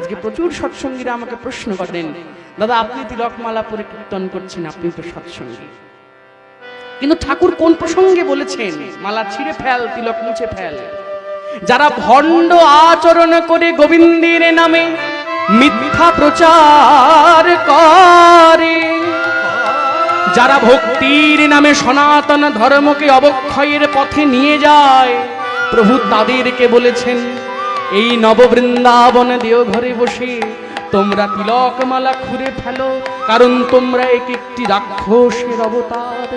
আজকে প্রচুর সৎসঙ্গীরা আমাকে প্রশ্ন করেন, দাদা আপনি তিলকমালা পরে কীর্তন করছেন, আপনি তো সৎসঙ্গী, কিন্তু ঠাকুর কোন প্রসঙ্গে বলেছেন মালা ছিঁড়ে ফেল, তিলক মুছে ফেল? যারা ভণ্ড আচরণ করে গোবিন্দের নামে মিথ্যা প্রচার করে, যারা ভক্তির নামে সনাতন ধর্মকে অবক্ষয়ের পথে নিয়ে যায়, প্রভু তাদেরকে বলেছেন এই নববৃন্দাবন দেওঘরে বসে তোমরা তিলকমালা খুলে ফেলো, কারণ তোমরা এক একটি রাক্ষসের অবতার।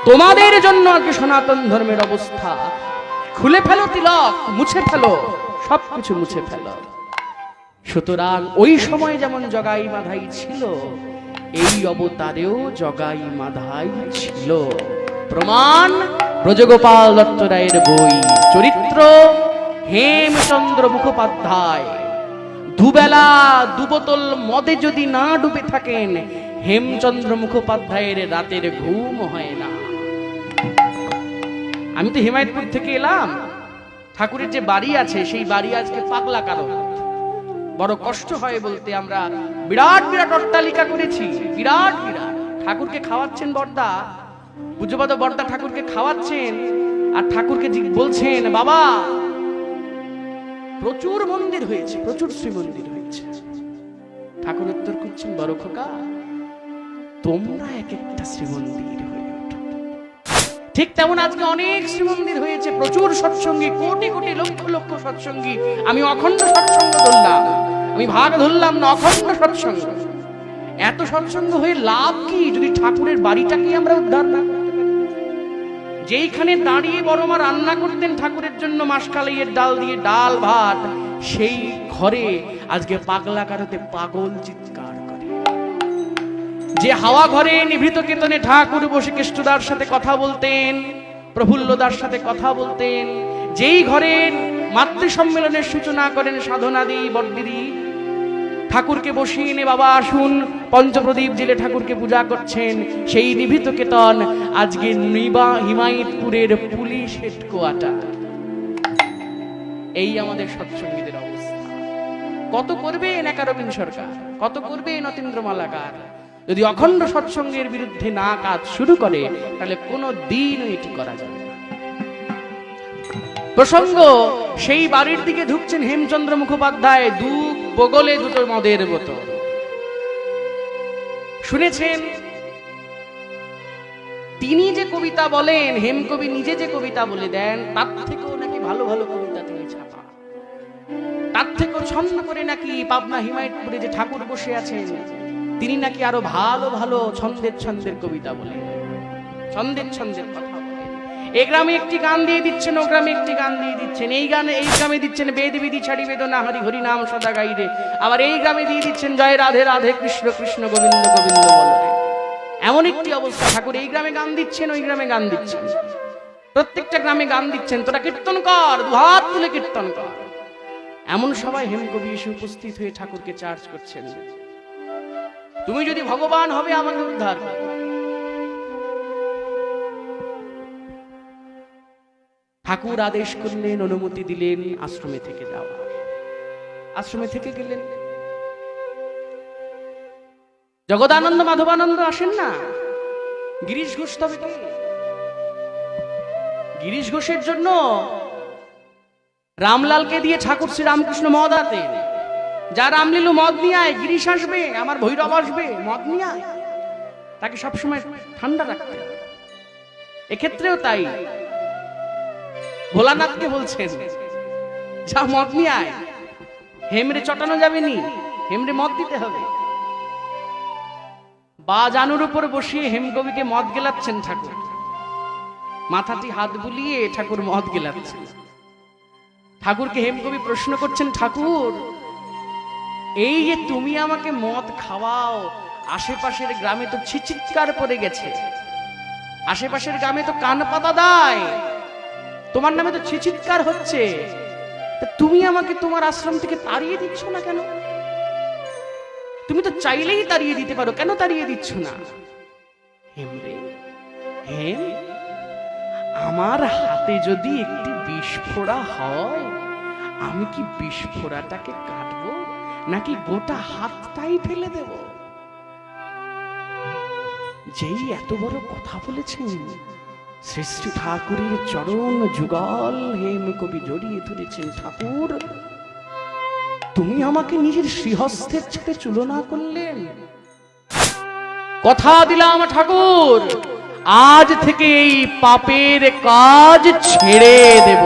তোমাদের জন্য আজকে সনাতন ধর্মের অবস্থা। খুলে ফেলো তিলক, মুছে ফেলো, সবকিছু মুছে ফেলো। সুতরাং ওই সময় যেমন জগাই মাধাই ছিল, এই অবতারেও জগাই মাধাই ছিল। প্রমাণ ব্রজগোপাল দত্ত রায়ের বই। চরিত্র হেমচন্দ্র মুখোপাধ্যায়। দুবেলা দুবোতল মদে যদি না ডুবে থাকেন, হেমচন্দ্র মুখোপাধ্যায়ের রাতের ঘুম হয় না। আমি তো হিমায়তপুর থেকে এলাম, ঠাকুরের যে বাড়ি আছে সেই বাড়ি আজকে পাগলা কারণ। বড় কষ্ট হয় বলতে, আমরা বিরাট বিরাট অট্টালিকা করেছি, বিরাট বিরাট। ঠাকুরকে খাওয়াচ্ছেন বর্দা, পূজ্যপাদ বর্দা ঠাকুরকে খাওয়াচ্ছেন, আর ঠাকুরকে বলছেন বাবা প্রচুর মন্দির হয়েছে, প্রচুর শ্রী মন্দির হয়েছে। ঠাকুর উত্তর করছেন, বড় খোকা তোমরা এক একটা শ্রীমন্দির হয়ে ওঠো। ঠিক তেমন আজকে অনেক শ্রীমন্দির হয়েছে, প্রচুর সৎসঙ্গী, কোটি কোটি লক্ষ লক্ষ সৎসঙ্গী। আমি অখণ্ড সৎসঙ্গ ধরলাম, আমি ভাগ ধরলাম না, অখণ্ড সৎসঙ্গ। এত সৎসঙ্গ হয়ে লাভ কি যদি ঠাকুরের বাড়িটাকে আমরা উদ্ধার না করতে পারি? যেইখানে দাঁড়িয়ে বড়মা রান্না করতেন ঠাকুরের জন্য মাসকালাইয়ের ডাল দিয়ে ডাল ভাত, সেই ঘরে আজকে পাগলা কারোতে পাগল চিৎকার করে। যে হাওয়া ঘরে নিভৃত কেতনে ঠাকুর বসে কেষ্টদার সাথে কথা বলতেন, প্রফুল্লদার সাথে কথা বলতেন, যেই ঘরে মাতৃ সম্মেলনের সূচনা করেন সাধনাদি বড়দিদি, ঠাকুরকে বসিয়ে এনে বাবা আসুন পঞ্চপ্রদীপ জেলে ঠাকুরকে পূজা করছেন, সেই নিভৃত কেতন আজকে হিমায়তপুরের পুলিশ হেডকোয়ার্টার। এই আমাদের সৎসঙ্গীদের অবস্থা। কত করবে নাকারবিন সরকার, কত করবে নতীন্দ্র মালাকার, যদি অখণ্ড সৎসঙ্গের বিরুদ্ধে না কাজ শুরু করে তাহলে কোনো দিন এটি করা যাবে না। প্রসঙ্গ, সেই বাড়ির দিকে ঢুকছেন হেমচন্দ্র মুখোপাধ্যায়, দু বগলে দুটো মদের বোতল। শুনেছেন তিনি যে কবিতা বলেন, হেমকবি নিজে যে কবিতা বলে দেন, তার থেকেও নাকি ভালো ভালো কবিতা তিনি ছাপা, তার থেকেও ছন্দ করে নাকি পাবনা হিমায়তপুরে যে ঠাকুর বসে আছেন তিনি নাকি আরো ভালো ভালো ছন্দের ছন্দের কবিতা বলেন, ছন্দের ছন্দের কথা বলেন। এই গ্রামে একটি গান দিয়ে দিচ্ছেন, ও গ্রামে একটি গান দিয়ে দিচ্ছেন, এই গ্রামে দিচ্ছেন বেদ বিধি ছাড়ি বেদনা হরি হরি নাম সদা গাইরে, আবার এই গ্রামে দিয়ে দিচ্ছেন জয় রাধে রাধে কৃষ্ণ কৃষ্ণ গোবিন্দ গোবিন্দ বল। এমন একটি অবস্থা, ঠাকুর এই গ্রামে গান দিচ্ছেন, ওই গ্রামে গান দিচ্ছেন, প্রত্যেকটা গ্রামে গান দিচ্ছেন, তোরা কীর্তন কর, দুহাত তুলে কীর্তন কর। এমন সবাই হেমকবি এসে উপস্থিত হয়ে ঠাকুরকে চার্জ করছেন, তুমি যদি ভগবান হবে আমাকে উদ্ধার কর। ঠাকুর আদেশ করলেন, অনুমতি দিলেন আশ্রমে থেকে যাওয়া। আশ্রমে থেকে গেলেন। জগদানন্দ মাধবানন্দ আসেন না, গিরিশ ঘোষ তবে কে? গিরিশ ঘোষের জন্য রামলালকে দিয়ে ঠাকুর শ্রী রামকৃষ্ণ মদ আতেন। যা রামলীলু মদ নিয়ে আয়, গিরিশ আসবে, আমার ভৈরব আসবে, মদ নিয়ে আয়। তাকে সবসময় ঠান্ডা রাখতেন। এক্ষেত্রেও তাই, ভোলানাথকে বলছেন যা মদ নিয়ে আয়, হেমরে চটানো যাবে নি, হেমরে মদ দিতে হবে। বা জানুর উপর বসিয়ে হেমকবিকে মদ গেলাচ্ছেন ঠাকুর, মাথাটি হাত বুলিয়ে ঠাকুর মদ গেলাচ্ছেন। ঠাকুরকে হেমকবি প্রশ্ন করছেন, ঠাকুর এই যে তুমি আমাকে মদ খাওয়াও, আশেপাশের গ্রামে তো চিৎকার পড়ে গেছে, আশেপাশের গ্রামে তো কান পাতা দেয়, তোমার নামে তো চিৎকার হচ্ছে, তুমি আমাকে তোমার আশ্রম থেকে তাড়িয়ে দিচ্ছ না কেন? তুমি তো চাইলেই তাড়িয়ে দিতে পারো, কেন তাড়িয়ে দিচ্ছ না? হেমরে হেম, আমার হাতে যদি একটি বিস্ফোরা হয়, আমি কি বিস্ফোরাটাকে কাটবো নাকি গোটা হাতটাই ফেলে দেব? যেই এত বড় কথা বলেছেন, শ্রী শ্রী ঠাকুরের চরণ যুগল হেম কবি জড়িয়ে ধরেছেন। ঠাকুর, তুমি আমাকে নিজের শ্রীহস্তের সাথে তুলনা করলেন। কথা দিলাম ঠাকুর, আজ থেকে এই পাপের কাজ ছেড়ে দেব।